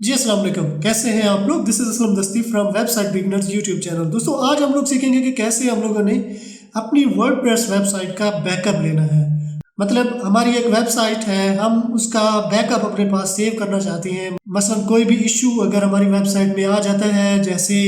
जी अस्सलाम वालेकुम, कैसे हैं आप लोग? दिस इज़ असलम दस्ती from website beginners YouTube channel. दोस्तों आज हम लोग सीखेंगे कि कैसे हम लोगों ने अपनी वर्डप्रेस वेबसाइट का बैकअप लेना है। मतलब हमारी एक वेबसाइट है, हम उसका बैकअप अपने पास सेव करना चाहते हैं। मसलन कोई भी इशू अगर हमारी वेबसाइट में आ जाता है, जैसे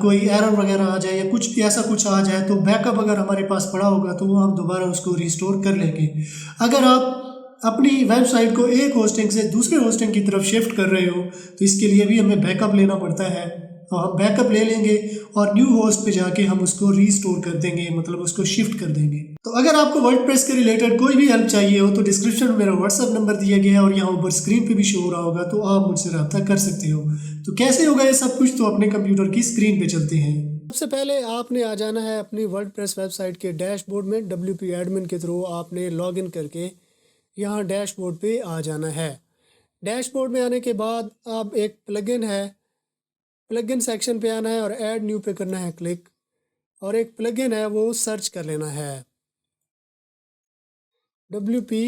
कोई एरर वगैरह आ जाए या कुछ भी ऐसा कुछ आ जाए, तो बैकअप अगर हमारे पास पड़ा होगा तो हम दोबारा उसको रिस्टोर कर लेंगे। अगर आप अपनी वेबसाइट को एक होस्टिंग से दूसरे होस्टिंग की तरफ शिफ्ट कर रहे हो, तो इसके लिए भी हमें बैकअप लेना पड़ता है। और हम बैकअप ले लेंगे और न्यू होस्ट पे जाके हम उसको रीस्टोर कर देंगे, मतलब उसको शिफ्ट कर देंगे। तो अगर आपको वर्डप्रेस के रिलेटेड कोई भी हेल्प चाहिए हो तो डिस्क्रिप्शन में मेरा व्हाट्सअप नंबर दिया गया है और यहाँ ऊपर स्क्रीन पे भी शो हो रहा होगा, तो आप मुझसे रब्ता कर सकते हो। तो कैसे होगा ये सब कुछ, तो अपने कंप्यूटर की स्क्रीन पे चलते हैं। सबसे पहले आपने आ जाना है अपनी वर्डप्रेस वेबसाइट के डैशबोर्ड में। WP एडमिन के थ्रू आपने लॉगिन करके यहाँ डैशबोर्ड पे आ जाना है। डैशबोर्ड में आने के बाद अब एक प्लगइन है, प्लगइन सेक्शन पे आना है और ऐड न्यू पे करना है क्लिक। और एक प्लगइन है वो सर्च कर लेना है, WP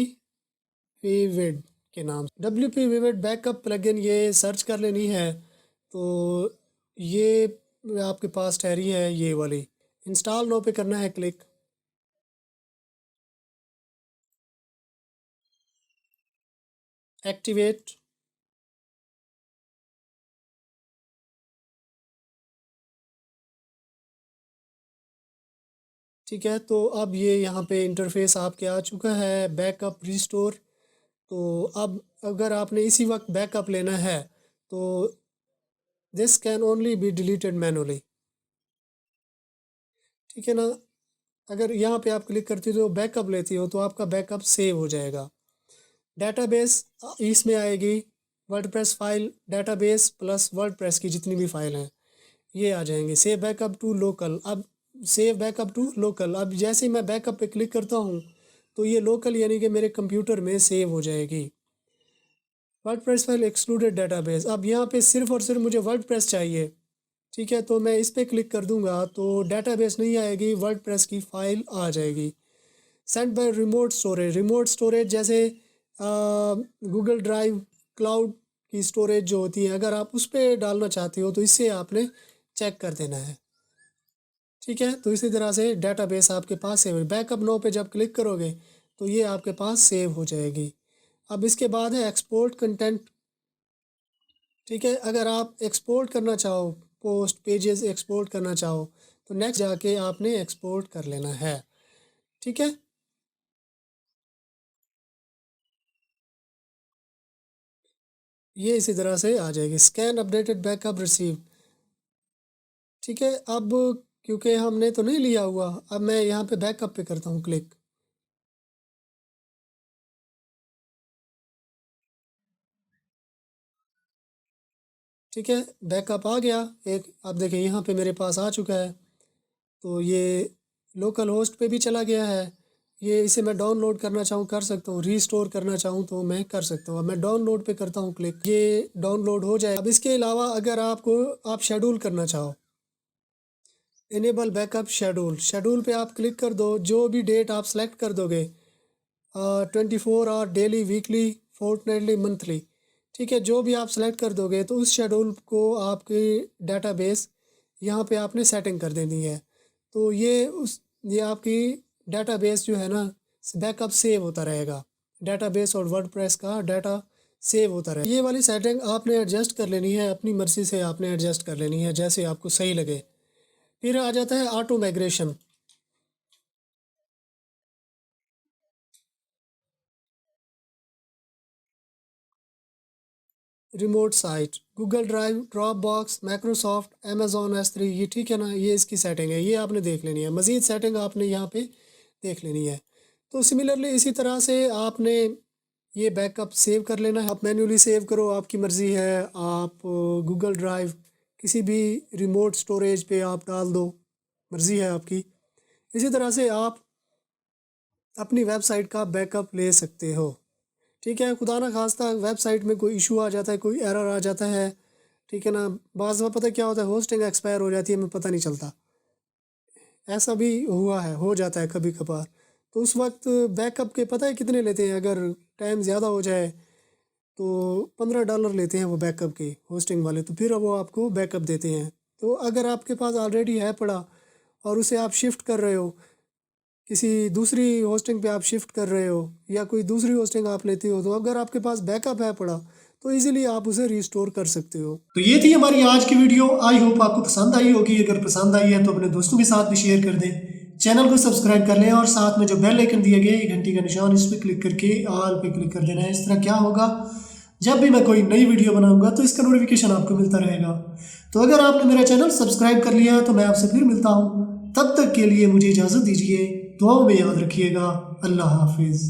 विविड के नाम। WP विविड बैकअप प्लगइन ये सर्च कर लेनी है। तो ये आपके पास ठहरी है ये वाली। इंस्टॉल नो पे करना है क्लिक। एक्टिवेट। ठीक है, तो अब ये यहाँ पे इंटरफेस आपके आ चुका है, बैकअप रिस्टोर। तो अब अगर आपने इसी वक्त बैकअप लेना है तो this can only be deleted manually. ठीक है ना। अगर यहाँ पे आप क्लिक करती हो तो बैकअप लेती हो तो आपका बैकअप सेव हो जाएगा। डेटाबेस इसमें आएगी, WordPress file database plus WordPress की जितनी भी फाइल हैं ये आ जाएंगे। Save backup to local. अब सेव बैकअप टू लोकल, अब जैसे ही मैं बैकअप पे क्लिक करता हूँ तो ये लोकल यानी कि मेरे कंप्यूटर में सेव हो जाएगी। वर्डप्रेस फाइल एक्सक्लूडेड डेटाबेस, अब यहाँ पे सिर्फ और सिर्फ मुझे वर्डप्रेस चाहिए। ठीक है, तो मैं इस पर क्लिक कर दूंगा तो डेटाबेस नहीं आएगी, वर्डप्रेस की फ़ाइल आ जाएगी। Send by remote storage, remote storage जैसे गूगल ड्राइव क्लाउड की स्टोरेज जो होती है, अगर आप उस पर डालना चाहते हो तो इससे आपने चेक कर देना है। ठीक है, तो इसी तरह से डेटाबेस आपके पास सेव है। बैकअप नो पे जब क्लिक करोगे तो ये आपके पास सेव हो जाएगी। अब इसके बाद है एक्सपोर्ट कंटेंट। ठीक है, अगर आप एक्सपोर्ट करना चाहो, पोस्ट पेजेस एक्सपोर्ट करना चाहो तो नेक्स्ट जाके आपने एक्सपोर्ट कर लेना है। ठीक है, ये इसी तरह से आ जाएगी। Scan updated backup receive. ठीक है, अब क्योंकि हमने तो नहीं लिया हुआ, अब मैं यहाँ पे बैकअप पे करता हूँ क्लिक। ठीक है, बैकअप आ गया एक। अब देखिए यहाँ पे मेरे पास आ चुका है। तो ये लोकल होस्ट पे भी चला गया है। ये इसे मैं डाउनलोड करना चाहूँ कर सकता हूँ, रीस्टोर करना चाहूँ तो मैं कर सकता हूँ। अब मैं डाउनलोड पे करता हूँ क्लिक, ये डाउनलोड हो जाए। अब इसके अलावा अगर आपको आप शेड्यूल करना चाहो, इनेबल बैकअप शेड्यूल, शेड्यूल पे आप क्लिक कर दो। जो भी डेट आप सेलेक्ट कर दोगे, 24 hour, daily, weekly, fortnightly, monthly. ठीक है, जो भी आप सेलेक्ट कर दोगे तो उस शेड्यूल को आपकी डाटाबेस यहाँ पे आपने सेटिंग कर देनी है। तो ये आपकी डाटाबेस जो है ना, बैकअप सेव होता रहेगा। डाटाबेस और वर्डप्रेस का डाटा सेव होता रहेगा। ये वाली सेटिंग आपने एडजस्ट कर लेनी है, अपनी मर्ज़ी से आपने एडजस्ट कर लेनी है जैसे आपको सही लगे। फिर आ जाता है auto migration. Remote site, Google drive, drop box, Microsoft, Amazon S3, ये ठीक है ना, ये इसकी सेटिंग है, ये आपने देख लेनी है। मज़ीद सेटिंग आपने यहाँ पे देख लेनी है। तो सिमिलरली इसी तरह से आपने ये बैकअप सेव कर लेना है। आप मैन्युअली सेव करो, आपकी मर्ज़ी है। आप गूगल ड्राइव किसी भी रिमोट स्टोरेज पे आप डाल दो, मर्ज़ी है आपकी। इसी तरह से आप अपनी वेबसाइट का बैकअप ले सकते हो। ठीक है, खुदा ना खास्ता वेबसाइट में कोई इशू आ जाता है, कोई एरर आ जाता है, ठीक है ना, बाज़ दफ़ा पता क्या होता है, होस्टिंग एक्सपायर हो जाती है, हमें पता नहीं चलता। ऐसा भी हुआ है, हो जाता है कभी कभार। तो उस वक्त बैकअप के पता है कितने लेते हैं, अगर टाइम ज़्यादा हो जाए तो $15 लेते हैं वो बैकअप के होस्टिंग वाले, तो फिर वो आपको बैकअप देते हैं। तो अगर आपके पास ऑलरेडी है पड़ा और उसे आप शिफ्ट कर रहे हो, किसी दूसरी होस्टिंग पे आप शिफ्ट कर रहे हो या कोई दूसरी होस्टिंग आप लेते हो, तो अगर आपके पास बैकअप है पड़ा तो इजीली आप उसे रिस्टोर कर सकते हो। तो ये थी हमारी आज की वीडियो। आई होप आपको पसंद आई होगी। अगर पसंद आई है तो अपने दोस्तों के साथ भी शेयर कर दें, चैनल को सब्सक्राइब कर लें और साथ में जो बेल आइकन दिया गया है घंटी का निशान, इस पर क्लिक करके ऑल पे क्लिक कर देना है। इस तरह क्या होगा, जब भी मैं कोई नई वीडियो बनाऊंगा तो इसका नोटिफिकेशन आपको मिलता रहेगा। तो अगर आपने मेरा चैनल सब्सक्राइब कर लिया है तो मैं आपसे फिर मिलता हूँ। तब तक के लिए मुझे इजाज़त दीजिए। दुआओं में याद रखिएगा। अल्लाह हाफिज़।